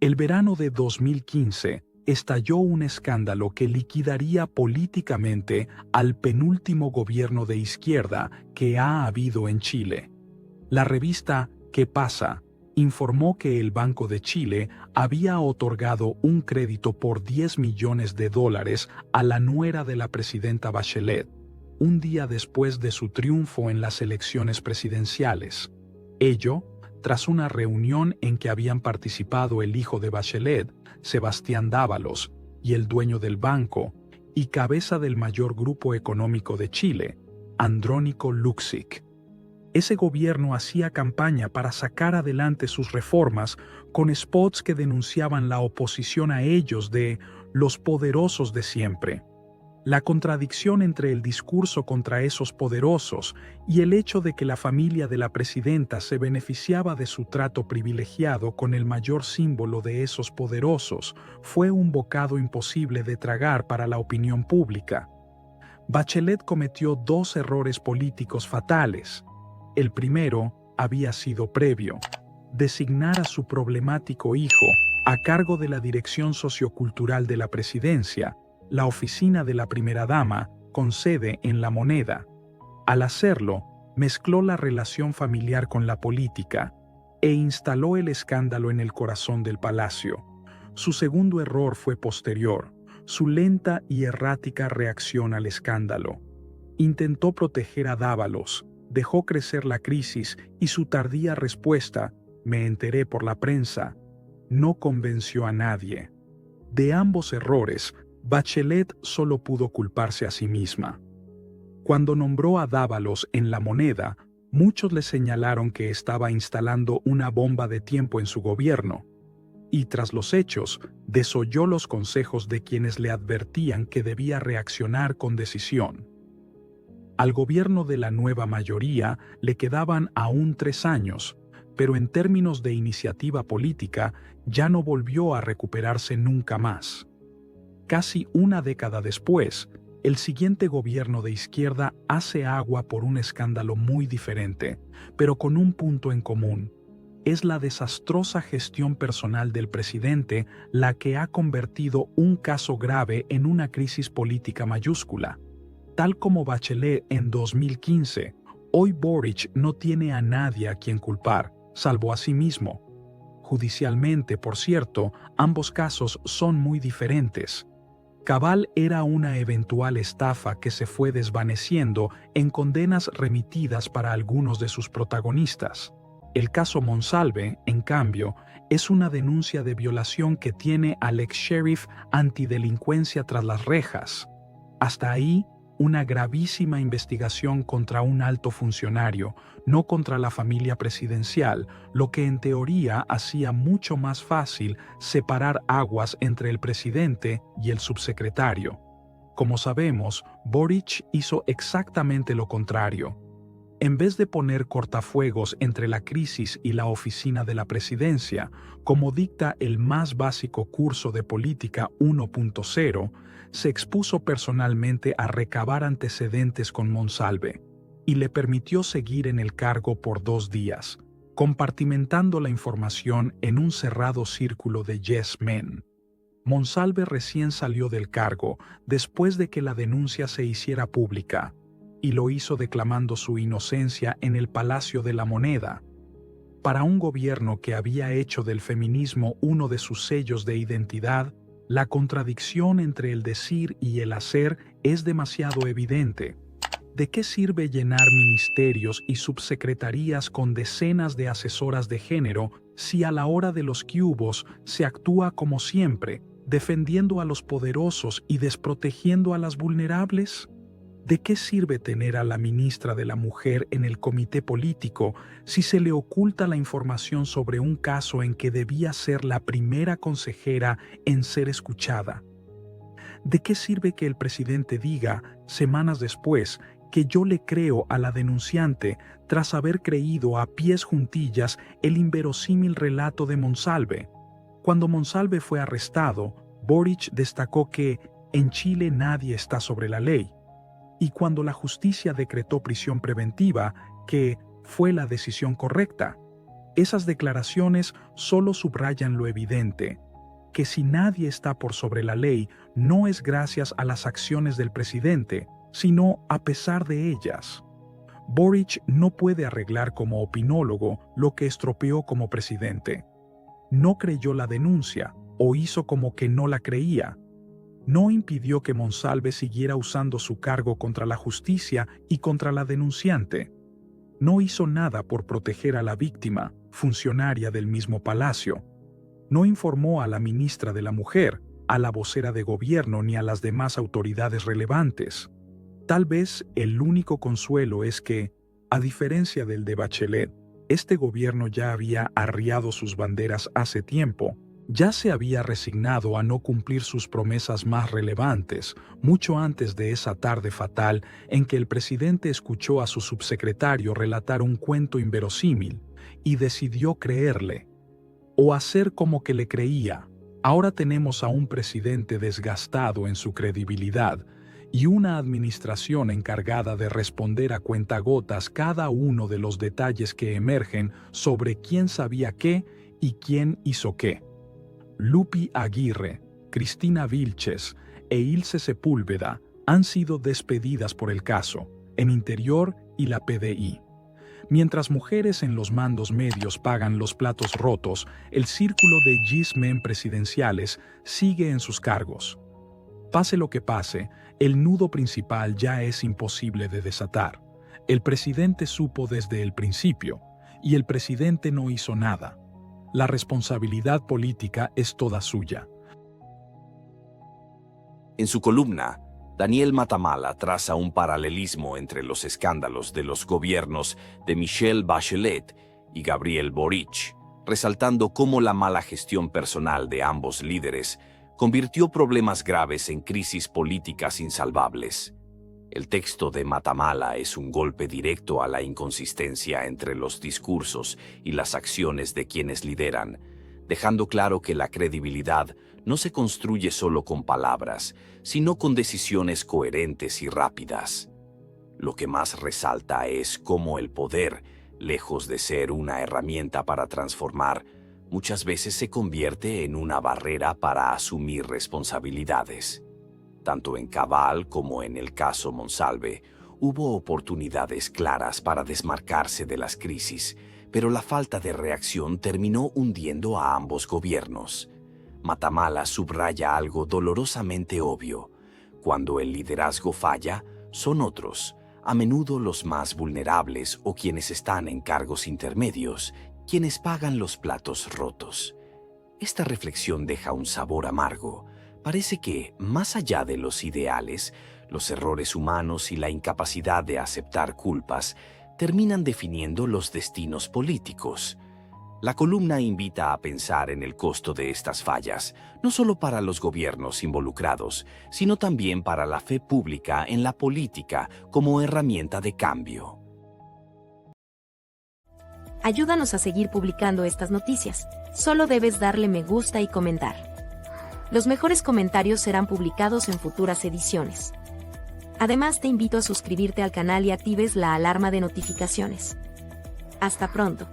El verano de 2015 estalló un escándalo que liquidaría políticamente al penúltimo gobierno de izquierda que ha habido en Chile. La revista ¿Qué pasa? Informó que el Banco de Chile había otorgado un crédito por $10 millones a la nuera de la presidenta Bachelet, un día después de su triunfo en las elecciones presidenciales. Ello, tras una reunión en que habían participado el hijo de Bachelet, Sebastián Dávalos, y el dueño del banco, y cabeza del mayor grupo económico de Chile, Andrónico Luksic. Ese gobierno hacía campaña para sacar adelante sus reformas con spots que denunciaban la oposición a ellos de los poderosos de siempre. La contradicción entre el discurso contra esos poderosos y el hecho de que la familia de la presidenta se beneficiaba de su trato privilegiado con el mayor símbolo de esos poderosos fue un bocado imposible de tragar para la opinión pública. Bachelet cometió dos errores políticos fatales. El primero había sido previo: designar a su problemático hijo a cargo de la dirección sociocultural de la presidencia, la oficina de la primera dama, con sede en La Moneda. Al hacerlo, mezcló la relación familiar con la política e instaló el escándalo en el corazón del palacio. Su segundo error fue posterior: su lenta y errática reacción al escándalo. Intentó proteger a Dávalos, dejó crecer la crisis y su tardía respuesta, "me enteré por la prensa", no convenció a nadie. De ambos errores, Bachelet solo pudo culparse a sí misma. Cuando nombró a Dávalos en La Moneda, muchos le señalaron que estaba instalando una bomba de tiempo en su gobierno, y tras los hechos, desoyó los consejos de quienes le advertían que debía reaccionar con decisión. Al gobierno de la nueva mayoría le quedaban aún 3 años, pero en términos de iniciativa política ya no volvió a recuperarse nunca más. Casi una década después, el siguiente gobierno de izquierda hace agua por un escándalo muy diferente, pero con un punto en común: es la desastrosa gestión personal del presidente la que ha convertido un caso grave en una crisis política mayúscula. Tal como Bachelet en 2015, hoy Boric no tiene a nadie a quien culpar, salvo a sí mismo. Judicialmente, por cierto, ambos casos son muy diferentes. Cabal era una eventual estafa que se fue desvaneciendo en condenas remitidas para algunos de sus protagonistas. El caso Monsalve, en cambio, es una denuncia de violación que tiene al ex-sheriff antidelincuencia tras las rejas. Hasta ahí, una gravísima investigación contra un alto funcionario, no contra la familia presidencial, lo que en teoría hacía mucho más fácil separar aguas entre el presidente y el subsecretario. Como sabemos, Boric hizo exactamente lo contrario. En vez de poner cortafuegos entre la crisis y la oficina de la presidencia, como dicta el más básico curso de política 1.0, se expuso personalmente a recabar antecedentes con Monsalve y le permitió seguir en el cargo por 2 días, compartimentando la información en un cerrado círculo de yes men. Monsalve recién salió del cargo después de que la denuncia se hiciera pública, y lo hizo declamando su inocencia en el Palacio de la Moneda. Para un gobierno que había hecho del feminismo uno de sus sellos de identidad, la contradicción entre el decir y el hacer es demasiado evidente. ¿De qué sirve llenar ministerios y subsecretarías con decenas de asesoras de género si a la hora de los quiubos se actúa como siempre, defendiendo a los poderosos y desprotegiendo a las vulnerables? ¿De qué sirve tener a la ministra de la Mujer en el comité político si se le oculta la información sobre un caso en que debía ser la primera consejera en ser escuchada? ¿De qué sirve que el presidente diga, semanas después, que yo le creo a la denunciante tras haber creído a pies juntillas el inverosímil relato de Monsalve? Cuando Monsalve fue arrestado, Boric destacó que en Chile nadie está sobre la ley. Y cuando la justicia decretó prisión preventiva, que fue la decisión correcta. Esas declaraciones solo subrayan lo evidente, que si nadie está por sobre la ley, no es gracias a las acciones del presidente, sino a pesar de ellas. Boric no puede arreglar como opinólogo lo que estropeó como presidente. No creyó la denuncia o hizo como que no la creía. No impidió que Monsalve siguiera usando su cargo contra la justicia y contra la denunciante. No hizo nada por proteger a la víctima, funcionaria del mismo palacio. No informó a la ministra de la Mujer, a la vocera de gobierno ni a las demás autoridades relevantes. Tal vez el único consuelo es que, a diferencia del de Bachelet, este gobierno ya había arriado sus banderas hace tiempo, ya se había resignado a no cumplir sus promesas más relevantes, mucho antes de esa tarde fatal en que el presidente escuchó a su subsecretario relatar un cuento inverosímil y decidió creerle, o hacer como que le creía. Ahora tenemos a un presidente desgastado en su credibilidad y una administración encargada de responder a cuentagotas cada uno de los detalles que emergen sobre quién sabía qué y quién hizo qué. Lupi Aguirre, Cristina Vilches e Ilse Sepúlveda han sido despedidas por el caso, en Interior y la PDI. Mientras mujeres en los mandos medios pagan los platos rotos, el círculo de G-men presidenciales sigue en sus cargos. Pase lo que pase, el nudo principal ya es imposible de desatar. El presidente supo desde el principio, y el presidente no hizo nada. La responsabilidad política es toda suya. En su columna, Daniel Matamala traza un paralelismo entre los escándalos de los gobiernos de Michelle Bachelet y Gabriel Boric, resaltando cómo la mala gestión personal de ambos líderes convirtió problemas graves en crisis políticas insalvables. El texto de Matamala es un golpe directo a la inconsistencia entre los discursos y las acciones de quienes lideran, dejando claro que la credibilidad no se construye solo con palabras, sino con decisiones coherentes y rápidas. Lo que más resalta es cómo el poder, lejos de ser una herramienta para transformar, muchas veces se convierte en una barrera para asumir responsabilidades. Tanto en Cabal como en el caso Monsalve, hubo oportunidades claras para desmarcarse de las crisis, pero la falta de reacción terminó hundiendo a ambos gobiernos. Matamala subraya algo dolorosamente obvio. Cuando el liderazgo falla, son otros, a menudo los más vulnerables o quienes están en cargos intermedios, quienes pagan los platos rotos. Esta reflexión deja un sabor amargo. Parece que, más allá de los ideales, los errores humanos y la incapacidad de aceptar culpas terminan definiendo los destinos políticos. La columna invita a pensar en el costo de estas fallas, no solo para los gobiernos involucrados, sino también para la fe pública en la política como herramienta de cambio. Ayúdanos a seguir publicando estas noticias. Solo debes darle me gusta y comentar. Los mejores comentarios serán publicados en futuras ediciones. Además, te invito a suscribirte al canal y actives la alarma de notificaciones. Hasta pronto.